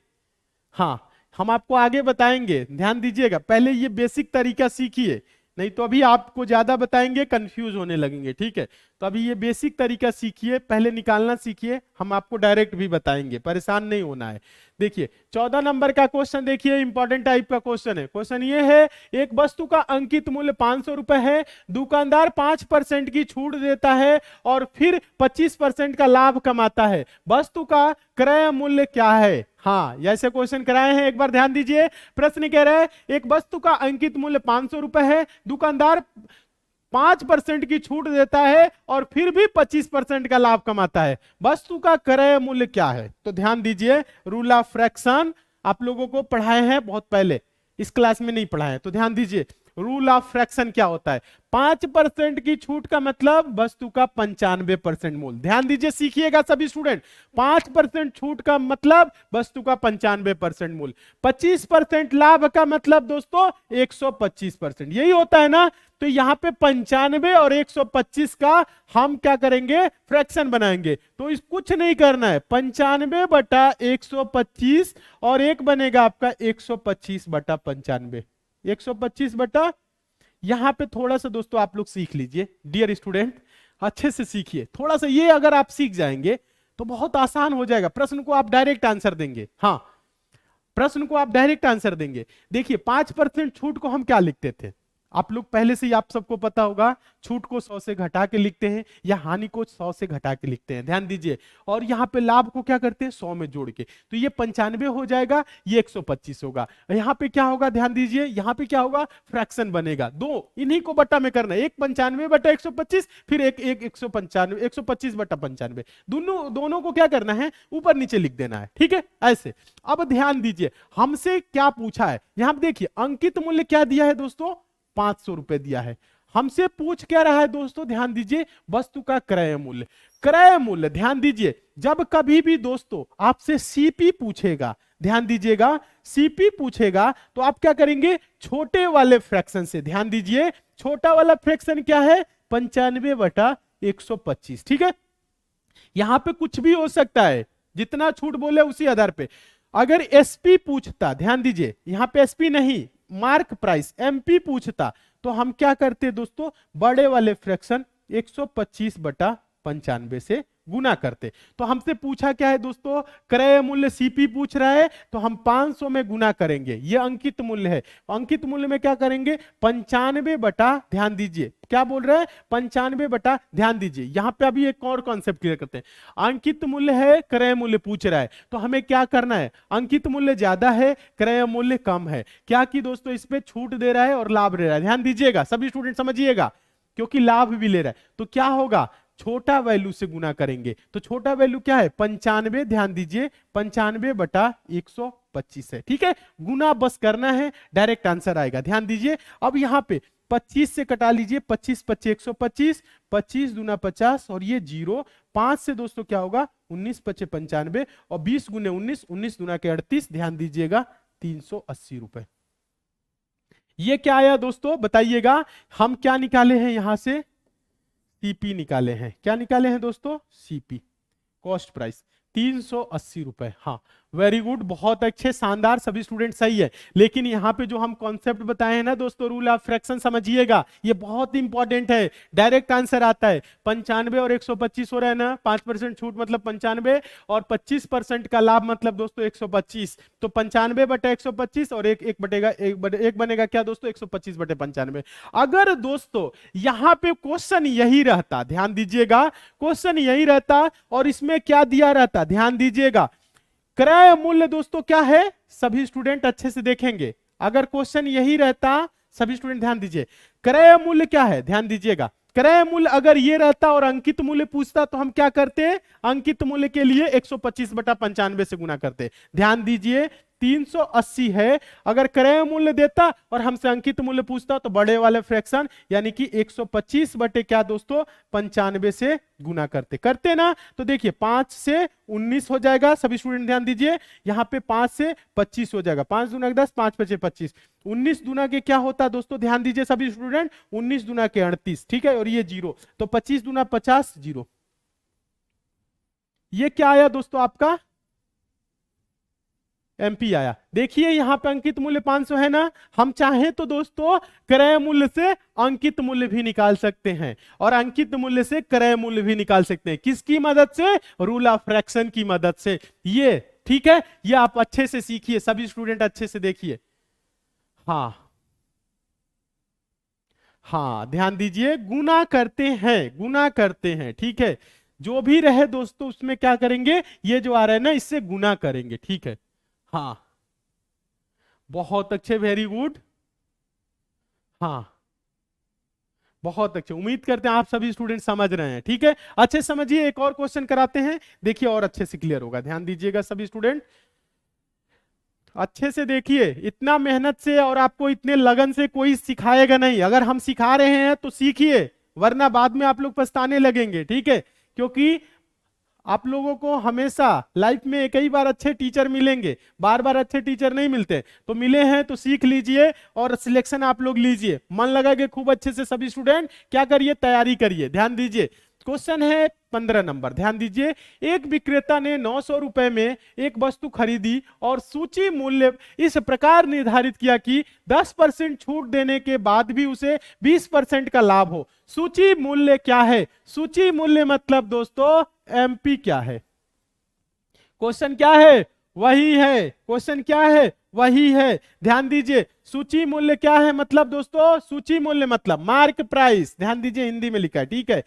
हाँ हम आपको आगे बताएंगे, ध्यान दीजिएगा, पहले ये बेसिक तरीका सीखिए, नहीं तो अभी आपको ज्यादा बताएंगे कंफ्यूज होने लगेंगे। ठीक है, तो अभी ये बेसिक तरीका सीखिए, पहले निकालना सीखिए, हम आपको डायरेक्ट भी बताएंगे, परेशान नहीं होना है। देखिए 14 नंबर का क्वेश्चन देखिए, इंपॉर्टेंट टाइप का क्वेश्चन है। क्वेश्चन ये है, एक वस्तु का अंकित मूल्य 500 रुपए है, दुकानदार 5% की छूट देता है और फिर 25% का लाभ कमाता है, वस्तु का क्रय मूल्य क्या है? हाँ ऐसे क्वेश्चन कराए हैं, एक बार ध्यान दीजिए। प्रश्न कह रहा है, एक वस्तु का अंकित मूल्य 500 रुपए है, दुकानदार 5% की छूट देता है और फिर भी 25% का लाभ कमाता है, वस्तु का क्रय मूल्य क्या है? तो ध्यान दीजिए, रूल ऑफ फ्रैक्शन आप लोगों को पढ़ाए हैं बहुत पहले, इस क्लास में नहीं पढ़ाए, तो ध्यान दीजिए रूल ऑफ फ्रैक्शन क्या होता है। 5% की छूट का मतलब वस्तु का 95% मूल्य। ध्यान दीजिए, सीखिएगा सभी स्टूडेंट, 5% छूट का मतलब वस्तु का 95% मूल्य, 25% लाभ का मतलब दोस्तों 125%, यही होता है ना। तो यहां पे 95 और 125 का हम क्या करेंगे? फ्रैक्शन बनाएंगे। तो इस कुछ नहीं करना है, 95/125 और एक बनेगा आपका 125/95। 125 बटा, यहां पे थोड़ा सा दोस्तों आप लोग सीख लीजिए डियर स्टूडेंट, अच्छे से सीखिए थोड़ा सा, ये अगर आप सीख जाएंगे तो बहुत आसान हो जाएगा, प्रश्न को आप डायरेक्ट आंसर देंगे। हाँ प्रश्न को आप डायरेक्ट आंसर देंगे। देखिए 5% छूट को हम क्या लिखते थे? आप लोग पहले से ही, आप सबको पता होगा, छूट को 100 से घटा के लिखते हैं या हानि को 100 से घटा के लिखते हैं, ध्यान दीजिए। और यहाँ पे लाभ को क्या करते हैं? 100 में जोड़ के, तो ये 95 हो जाएगा, ये 125 होगा। यहाँ पे क्या होगा? ध्यान दीजिए, यहाँ पे क्या होगा? फ्रैक्शन बनेगा, दो इन्हीं को बट्टा में करना है, एक 95/125, फिर एक 195, 125/95, दोनों को क्या करना है? ऊपर नीचे लिख देना है। ठीक है, ऐसे। अब ध्यान दीजिए, हमसे क्या पूछा है, यहां पे देखिए अंकित मूल्य क्या दिया है दोस्तों? 500 रुपए दिया है। हमसे पूछ क्या रहा है दोस्तों? ध्यान दीजिए, वस्तु का क्रय मूल्य। क्रय मूल्य, ध्यान दीजिए, जब कभी भी दोस्तों आपसे सीपी पूछेगा, ध्यान दीजिएगा, सीपी पूछेगा तो आप क्या करेंगे? छोटे वाले फ्रैक्शन से, ध्यान दीजिए, छोटा वाला फ्रैक्शन क्या है? 95/125। ठीक है, यहां पे कुछ भी हो सकता है, जितना छूट बोले उसी आधार पे। अगर एसपी पूछता, ध्यान दीजिए यहां पे एसपी नहीं, मार्क प्राइस, एमपी पूछता, तो हम क्या करते दोस्तों? बड़े वाले फ्रैक्शन 125/95 से गुना करते। तो हमसे पूछा क्या है दोस्तों, क्रय मूल्य सीपी पूछ रहा है, तो हम 500 में गुना करेंगे, ये अंकित मूल्य है। अंकित मूल्य में क्या करेंगे, 95 बटा, ध्यान दीजिए क्या बोल रहा है, 95 बटा, ध्यान दीजिए यहां पे अभी एक और कॉन्सेप्ट क्लियर करते हैं। अंकित मूल्य है, क्रय मूल्य पूछ रहा है, तो हमें क्या करना है, अंकित मूल्य ज्यादा है, क्रय मूल्य कम है, क्या कि दोस्तों इस पे छूट दे रहा है और लाभ दे रहा है, ध्यान दीजिएगा सभी स्टूडेंट समझिएगा, क्योंकि लाभ भी ले रहा है। तो क्या होगा, छोटा वैल्यू से गुना करेंगे, तो छोटा वैल्यू क्या है 95, ध्यान दीजिए 95 बटा 125 है, ठीक है, गुना बस करना है, डायरेक्ट आंसर आएगा। ध्यान दीजिए अब यहां पे 25 से कटा लीजिए, 25 25 125, 25 दूना 50 और ये 0, 5 से दोस्तों क्या होगा 19 पचे 95 और 20 गुने 19, 19 दूना के 38, ध्यान दीजिएगा 380 रुपए। ये क्या आया दोस्तों बताइएगा, हम क्या निकाले हैं यहां से, सीपी निकाले हैं, क्या निकाले हैं दोस्तों, सीपी, कॉस्ट प्राइस 380 रुपए। हाँ वेरी गुड, बहुत अच्छे, शानदार, सभी स्टूडेंट सही है। लेकिन यहाँ पे जो हम कॉन्सेप्ट बताए हैं ना दोस्तों, रूल ऑफ फ्रैक्शन समझिएगा, ये बहुत इंपॉर्टेंट है, डायरेक्ट आंसर आता है। 95 और 125 हो रहा है ना, 5% छूट मतलब 95 और 25% का लाभ मतलब दोस्तों 125, तो 95 बटे 125 और एक बनेगा क्या दोस्तों 125 बटे 95। अगर दोस्तों यहां पे क्वेश्चन यही रहता, ध्यान दीजिएगा क्वेश्चन यही रहता और इसमें क्या दिया रहता, ध्यान दीजिएगा क्रय मूल्य दोस्तों क्या है, सभी स्टूडेंट अच्छे से देखेंगे, अगर क्वेश्चन यही रहता, सभी स्टूडेंट ध्यान दीजिए, क्रय मूल्य क्या है, ध्यान दीजिएगा, क्रय मूल्य अगर ये रहता और अंकित मूल्य पूछता तो हम क्या करते, अंकित मूल्य के लिए 125 बटा 95 से गुना करते। ध्यान दीजिए 380 है, अगर क्रय मूल्य देता और हमसे अंकित मूल्य पूछता तो बड़े वाले फ्रैक्शन यानी कि 125 बटे क्या दोस्तों 95 से गुना करते ना। तो देखिए 5 से 19 हो जाएगा, सभी स्टूडेंट ध्यान दीजिए, यहां पे 5 से 25 हो जाएगा, 5 दूना 10, 5 पचे 25, 19 दूना के क्या होता है दोस्तों, ध्यान दीजिए सभी स्टूडेंट, 19 दूना के 38, ठीक है, और ये 0, तो 25 दूना 50, 0, ये क्या आया दोस्तों आपका एमपी आया। देखिए यहां पे अंकित मूल्य 500 है ना, हम चाहें तो दोस्तों क्रय मूल्य से अंकित मूल्य भी निकाल सकते हैं और अंकित मूल्य से क्रय मूल्य भी निकाल सकते हैं, किसकी मदद से, रूल ऑफ फ्रैक्शन की मदद से, ये ठीक है, ये आप अच्छे से सीखिए, सभी स्टूडेंट अच्छे से देखिए। हाँ हाँ ध्यान दीजिए, गुना करते हैं, ठीक है, जो भी रहे दोस्तों उसमें क्या करेंगे, ये जो आ रहा है ना इससे गुना करेंगे, ठीक है। हाँ बहुत अच्छे, वेरी गुड, हाँ बहुत अच्छे, उम्मीद करते हैं आप सभी स्टूडेंट समझ रहे हैं, ठीक है, अच्छे समझिए, एक और क्वेश्चन कराते हैं, देखिए और अच्छे से क्लियर होगा, ध्यान दीजिएगा सभी स्टूडेंट अच्छे से देखिए, इतना मेहनत से और आपको इतने लगन से कोई सिखाएगा नहीं, अगर हम सिखा रहे हैं तो सीखिए, वरना बाद में आप लोग पछताने लगेंगे, ठीक है, क्योंकि आप लोगों को हमेशा लाइफ में एक ही बार अच्छे टीचर मिलेंगे, बार बार अच्छे टीचर नहीं मिलते, तो मिले हैं तो सीख लीजिए और सिलेक्शन आप लोग लीजिए, मन लगा के खूब अच्छे से सभी स्टूडेंट क्या करिए, तैयारी करिए। ध्यान दीजिए क्वेश्चन है 15 नंबर, ध्यान दीजिए, एक विक्रेता ने 900 रुपए में एक वस्तु खरीदी और सूची मूल्य इस प्रकार निर्धारित किया कि 10% छूट देने के बाद भी उसे 20% का लाभ हो, सूची मूल्य क्या है, सूची मूल्य मतलब दोस्तों एमपी क्या है, क्वेश्चन क्या है वही है, क्वेश्चन क्या है वही है, ध्यान दीजिए सूची मूल्य क्या है, मतलब दोस्तों सूची मूल्य मतलब मार्क प्राइस, ध्यान दीजिए हिंदी में लिखा है, ठीक है,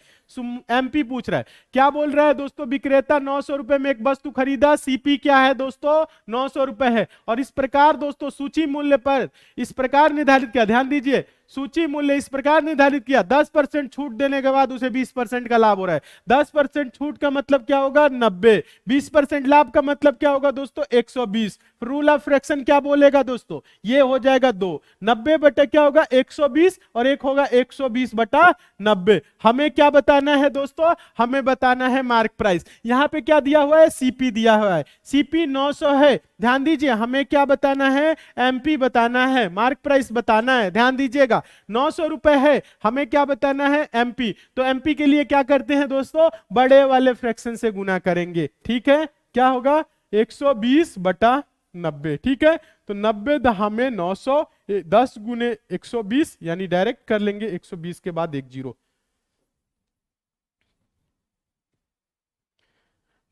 एमपी पूछ रहा है, क्या बोल रहा है दोस्तों, विक्रेता 900 रुपए में एक वस्तु खरीदा, सीपी क्या है दोस्तों 900 रुपए है, और इस प्रकार दोस्तों सूची मूल्य पर इस प्रकार निर्धारित किया, ध्यान दीजिए सूची मूल्य इस प्रकार निर्धारित किया, 10% छूट देने के बाद उसे 20% का लाभ हो रहा है, 10% छूट का मतलब क्या होगा 90, 20% लाभ का मतलब क्या होगा दोस्तों 120, रूल ऑफ फ्रैक्शन क्या बोलेगा दोस्तों, ये हो जाएगा 2, 90 बटे क्या होगा 120 और एक होगा 120 बटा 90। हमें क्या बताना है दोस्तों, हमें बताना है मार्क प्राइस, यहां पे क्या दिया हुआ है सीपी दिया हुआ है, सीपी 900 है, ध्यान दीजिए हमें क्या बताना है एमपी बताना है, मार्क प्राइस बताना है, ध्यान दीजिएगा 900 रुपए है, हमें क्या बताना है एमपी, तो एमपी के लिए क्या करते हैं दोस्तों बड़े वाले फ्रैक्शन से गुना करेंगे, ठीक है, क्या होगा 120 बटा 90, ठीक है, तो 90 दहा में 900, 10 गुने 120 यानी डायरेक्ट कर लेंगे 120 के बाद एक जीरो,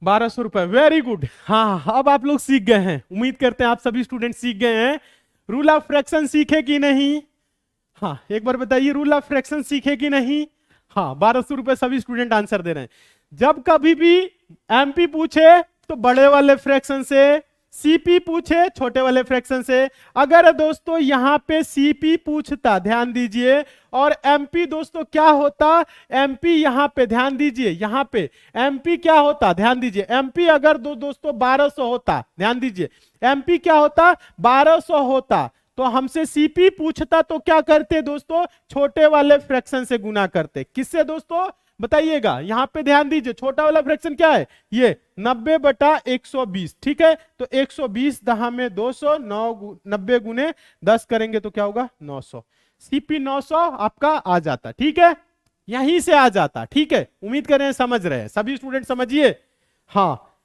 1200 रुपए, वेरी गुड। हाँ, अब आप लोग सीख गए हैं, उम्मीद करते हैं आप सभी स्टूडेंट सीख गए हैं। रूल ऑफ फ्रैक्शन सीखे कि नहीं? हाँ, एक बार बताइए, रूल ऑफ फ्रैक्शन सीखे कि नहीं? हाँ, 1200 रुपए सभी स्टूडेंट आंसर दे रहे हैं। जब कभी भी एमपी पूछे तो बड़े वाले फ्रैक्शन से, सीपी पूछे छोटे वाले फ्रैक्शन से। अगर दोस्तों यहां पे सीपी पूछता, ध्यान दीजिए, और एमपी दोस्तों क्या होता, एमपी यहां पे ध्यान दीजिए, यहां पे एमपी क्या होता, ध्यान दीजिए, एमपी अगर दोस्तों 1200 होता, ध्यान दीजिए, एमपी क्या होता, 1200 होता, तो हमसे सीपी पूछता तो क्या करते दोस्तों, छोटे वाले फ्रैक्शन से गुना करते। किससे दोस्तों बताइएगा, यहां पे ध्यान दीजिए, छोटा वाला फ्रैक्शन क्या है, ये 90/120, ठीक है। तो 120 दहा में 200, 90 गुने 10 करेंगे तो क्या होगा, 900। सीपी 900 आपका आ जाता, ठीक है, यहीं से आ जाता, ठीक है। उम्मीद कर रहे हैं समझ रहे हैं सभी स्टूडेंट, समझिए। हाँ,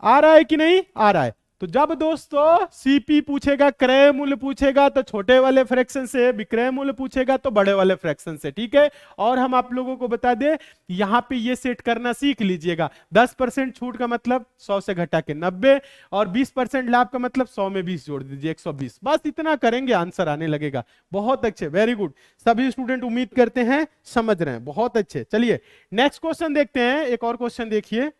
आ रहा है कि नहीं आ रहा है? तो जब दोस्तों सीपी पूछेगा, क्रय मूल्य पूछेगा तो छोटे वाले फ्रैक्शन से, विक्रय मूल्य पूछेगा तो बड़े वाले फ्रैक्शन से, ठीक है। और हम आप लोगों को बता दें, यहां पे ये सेट करना सीख लीजिएगा। 10% छूट का मतलब 100 से घटा के 90, और 20% लाभ का मतलब 100 में 20 जोड़ दीजिए, 120। बस इतना करेंगे, आंसर आने लगेगा। बहुत अच्छे, वेरी गुड। सभी स्टूडेंट उम्मीद करते हैं समझ रहे हैं, बहुत अच्छे। चलिए नेक्स्ट क्वेश्चन देखते हैं। एक और क्वेश्चन देखिए,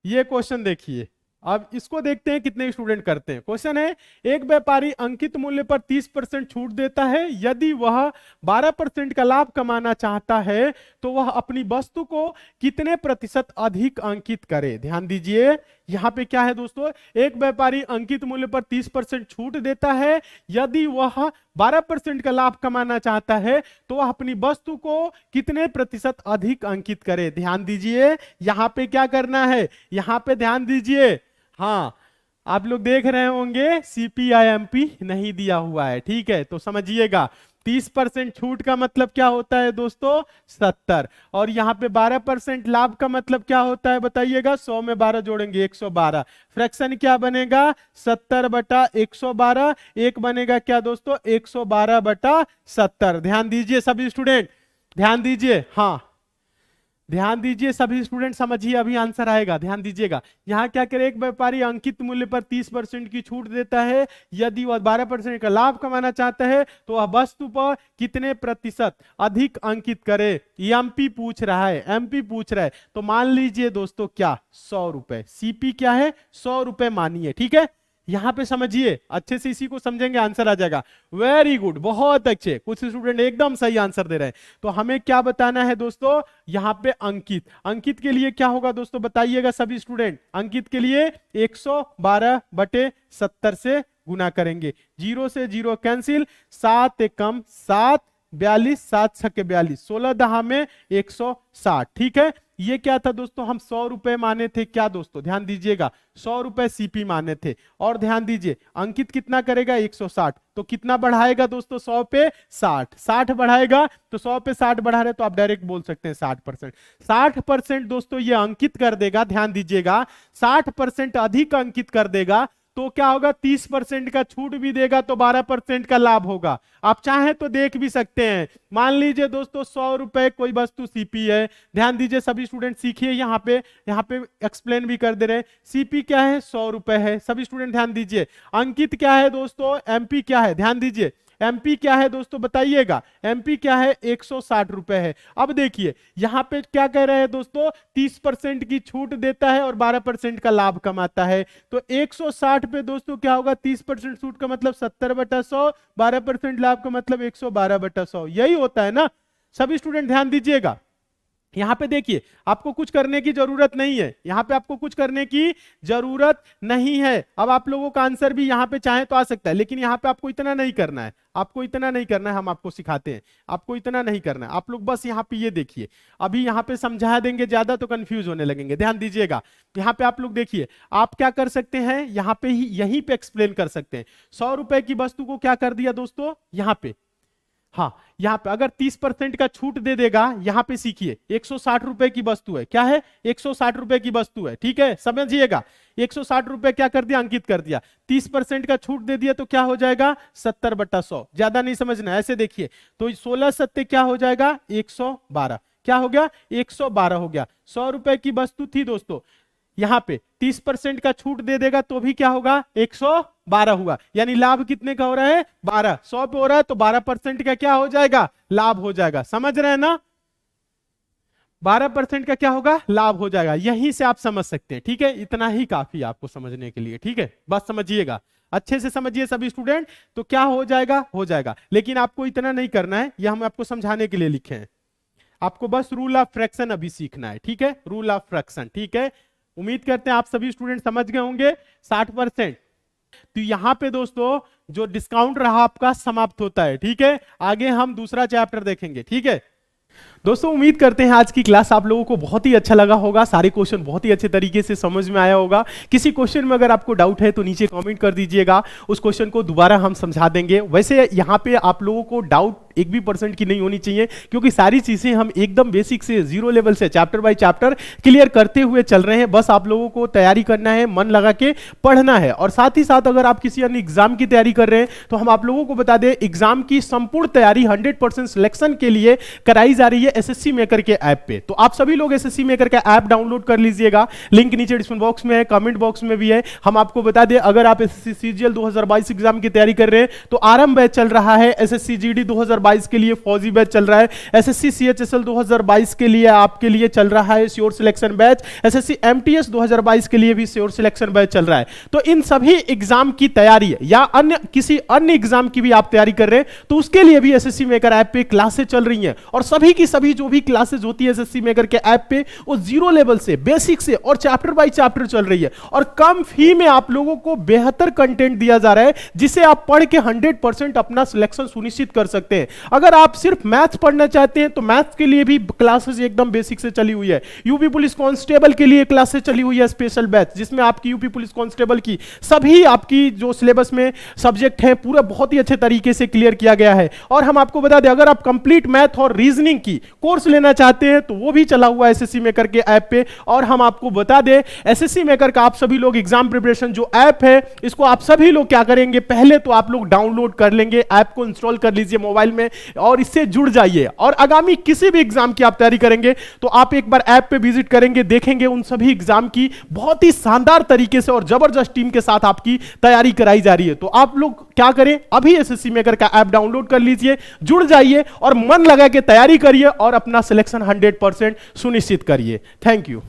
ये क्वेश्चन देखिए, अब इसको देखते हैं कितने स्टूडेंट करते हैं। क्वेश्चन है, एक व्यापारी अंकित मूल्य पर 30% छूट देता है। यदि वह 12% का लाभ कमाना चाहता है तो वह अपनी वस्तु को कितने प्रतिशत अधिक अंकित करे। ध्यान दीजिए, यहां पे क्या है दोस्तों, एक व्यापारी अंकित मूल्य पर 30% छूट देता है। यदि वह 12% का लाभ कमाना चाहता है तो वह अपनी वस्तु को कितने प्रतिशत अधिक अंकित करे। ध्यान दीजिए, यहां पे क्या करना है, यहां पे ध्यान दीजिए। हाँ, आप लोग देख रहे होंगे सीपीआईएमपी नहीं दिया हुआ है, ठीक है, तो समझिएगा 30% छूट का मतलब क्या होता है दोस्तों, 70। और यहां पे 12% लाभ का मतलब क्या होता है बताइएगा, 100 में 12 जोड़ेंगे 112। फ्रैक्शन क्या बनेगा, 70/112। एक बनेगा क्या दोस्तों, 112/70। ध्यान दीजिए सभी स्टूडेंट, ध्यान दीजिए। हाँ, ध्यान दीजिए सभी स्टूडेंट, समझिए, अभी आंसर आएगा, ध्यान दीजिएगा। यहां क्या करे, एक व्यापारी अंकित मूल्य पर 30% की छूट देता है। यदि वह 12% का लाभ कमाना चाहता है तो वह वस्तु पर कितने प्रतिशत अधिक अंकित करे। एमपी पूछ रहा है, एमपी पूछ रहा है, तो मान लीजिए दोस्तों क्या, 100 रुपए। सीपी क्या है, 100 रुपए मानिए, ठीक है। यहां पे समझिए अच्छे से, इसी को समझेंगे आंसर आ जाएगा। वेरी गुड, बहुत अच्छे, कुछ स्टूडेंट एकदम सही आंसर दे रहे हैं। तो हमें क्या बताना है दोस्तों, यहां पे अंकित, अंकित के लिए क्या होगा दोस्तों बताइएगा सभी स्टूडेंट। अंकित के लिए 112/70 से गुना करेंगे, 0 से 0 कैंसिल, 7 एक कम 7, 42, 7 छक्के 42, 16 दहा में 160, ठीक है। ये क्या था दोस्तों, हम 100 रुपए माने थे क्या दोस्तों, ध्यान दीजिएगा, 100 रुपए सीपी माने थे। और ध्यान दीजिए अंकित कितना करेगा, 160, तो कितना बढ़ाएगा दोस्तों, 100 पे 60, 60 बढ़ाएगा, तो 100 पे 60 बढ़ा रहे तो आप डायरेक्ट बोल सकते हैं 60%। 60% दोस्तों ये अंकित कर देगा, ध्यान दीजिएगा, 60% अधिक अंकित कर देगा तो क्या होगा, 30% का छूट भी देगा तो 12% का लाभ होगा। आप चाहें तो देख भी सकते हैं, मान लीजिए दोस्तों 100 रुपए कोई वस्तु सीपी है। ध्यान दीजिए सभी स्टूडेंट, सीखिए, यहाँ पे एक्सप्लेन भी कर दे रहे हैं। सीपी क्या है, 100 रुपए है, सभी स्टूडेंट ध्यान दीजिए। अंकित क्या है दोस्तों, एमपी क्या है, ध्यान दीजिए, एमपी क्या है दोस्तों बताइएगा, एमपी क्या है, 160 रुपए है। अब देखिए यहां पे क्या कह रहे हैं दोस्तों, 30% की छूट देता है और 12% का लाभ कमाता है। तो 160 पे दोस्तों क्या होगा, 30% छूट का मतलब 70/100, 12% लाभ का मतलब 112/100, यही होता है ना। सभी स्टूडेंट ध्यान दीजिएगा, यहां पे देखिए आपको कुछ करने की जरूरत नहीं है, यहां पे आपको कुछ करने की जरूरत नहीं है। अब आप लोगों का आंसर भी यहां पे चाहे तो आ सकता है, लेकिन यहां पे आपको इतना नहीं करना है, आपको इतना नहीं करना है, हम आपको सिखाते हैं, आपको इतना नहीं करना है। आप लोग बस यहाँ पे ये देखिए, अभी यहाँ पे समझा देंगे ज्यादा तो कंफ्यूज होने लगेंगे। ध्यान दीजिएगा, यहाँ पे आप लोग देखिए, आप क्या कर सकते हैं, यहाँ पे ही यहीं पे एक्सप्लेन कर सकते हैं। 100 रुपए की वस्तु को क्या कर दिया दोस्तों, यहाँ पे, हाँ यहां पे अगर 30% का छूट दे देगा, यहां पे सीखिए 160 रुपए की वस्तु है, क्या है, 160 रुपए की वस्तु है, ठीक है, समझिएगा। 160 रुपए क्या कर दिया, अंकित कर दिया, 30% का छूट दे दिया तो क्या हो जाएगा, 70/100। ज्यादा नहीं समझना, ऐसे देखिए, तो 16 सत्ते क्या हो जाएगा, 112। क्या हो गया 112 हो गया। 100 रुपए की वस्तु थी दोस्तों, यहां पे 30% का छूट दे देगा तो भी क्या होगा 112 हुआ, यानी लाभ कितने का हो रहा है 12। 100 पे हो रहा है तो 12% का क्या हो जाएगा लाभ हो जाएगा, समझ रहे हैं ना। 12% का क्या होगा लाभ हो जाएगा, यहीं से आप समझ सकते हैं। ठीक है, इतना ही काफी आपको समझने के लिए। ठीक है, बस समझिएगा, अच्छे से समझिए सभी स्टूडेंट, तो क्या हो जाएगा हो जाएगा। लेकिन आपको इतना नहीं करना है, यह हम आपको समझाने के लिए लिखे हैं। आपको बस रूल ऑफ फ्रैक्शन अभी सीखना है। ठीक है, रूल ऑफ फ्रैक्शन। ठीक है, उम्मीद करते हैं आप सभी स्टूडेंट समझ गए होंगे। 60%, तो यहां पे दोस्तों जो डिस्काउंट रहा आपका समाप्त होता है। ठीक है, आगे हम दूसरा चैप्टर देखेंगे। ठीक है दोस्तों, उम्मीद करते हैं आज की क्लास आप लोगों को बहुत ही अच्छा लगा होगा, सारे क्वेश्चन बहुत ही अच्छे तरीके से समझ में आया होगा। किसी क्वेश्चन में अगर आपको डाउट है तो नीचे कमेंट कर दीजिएगा, उस क्वेश्चन को दोबारा हम समझा देंगे। वैसे यहाँ पे आप लोगों को डाउट 1% की नहीं होनी चाहिए, क्योंकि सारी चीजें हम एकदम बेसिक से जीरो लेवल से चैप्टर बाय चैप्टर क्लियर करते हुए चल रहे हैं। बस आप लोगों को तैयारी करना है, मन लगा के पढ़ना है। और साथ ही साथ अगर आप किसी अन्य एग्जाम की तैयारी कर रहे हैं तो हम आप लोगों को बता दें, एग्जाम की संपूर्ण तैयारी 100% सिलेक्शन के लिए कराई जा रही है एसएससी मेकर के ऐप पे। तो आप सभी लोग एसएससी मेकर का ऐप डाउनलोड कर लीजिएगा, लिंक नीचे डिस्क्रिप्शन बॉक्स में है, कमेंट बॉक्स में भी है। हम आपको बता दें, अगर आप एसएससी सीजीएल 2022 एग्जाम की तैयारी कर रहे हैं तो आरंभ बैच चल रहा है। एसएससी जीडी 2022 के लिए फौजी बैच चल रहा है। एसएससी सीएचएसएल 2022 के लिए आपके लिए चल रहा है sure selection batch. SSC MTS 2022 के लिए भी श्योर सिलेक्शन बैच चल रहा है। तो इन सभी एग्जाम की तैयारी या अन्य किसी अन्य एग्जाम की भी आप तैयारी कर रहे हैं तो उसके लिए भी एसएससी मेकर ऐप पे क्लासेस चल रही हैं। और सभी की सभी जो भी क्लासेस होती है एसएससी मेकर के ऐप पे, वो जीरो लेवल से, बेसिक से और चैप्टर बाय चैप्टर चल रही है। और कम फी में आप लोगों को बेहतर कंटेंट दिया जा रहा है, जिसे आप पढ़ के 100% अपना सिलेक्शन सुनिश्चित कर सकते हैं। अगर आप सिर्फ मैथ्स पढ़ना चाहते हैं तो मैथ्स के लिए भी क्लासेस एकदम बेसिक से चली हुई है। यूपी पुलिस कांस्टेबल के लिए क्लासेस चली हुई है स्पेशल बैच, जिसमें आपकी यूपी पुलिस कांस्टेबल की सभी आपकी जो सिलेबस में सब्जेक्ट है पूरा बहुत ही अच्छे तरीके से क्लियर किया गया है। और हम आपको बता दें, अगर आप कंप्लीट मैथ और रीजनिंग की कोर्स लेना चाहते हैं तो वो भी चला हुआ है एसएससी मेकर के ऐप पे। और हम आपको बता दें, एसएससी मेकर का आप सभी लोग एग्जाम प्रिपरेशन जो ऐप है, इसको आप सभी लोग क्या करेंगे, पहले तो आप लोग डाउनलोड कर लेंगे, ऐप को इंस्टॉल कर लीजिए मोबाइल में और इससे जुड़ जाइए। और आगामी किसी भी एग्जाम की आप तैयारी करेंगे तो आप एक बार ऐप पे विजिट करेंगे, देखेंगे उन सभी एग्जाम की बहुत ही शानदार तरीके से और जबरदस्त टीम के साथ आपकी तैयारी कराई जा रही है। तो आप लोग क्या करें, अभी एसएससी मेकर का ऐप डाउनलोड कर लीजिए, जुड़ जाइए और मन लगा के तैयारी करिए और अपना सिलेक्शन 100% सुनिश्चित करिए। Thank you.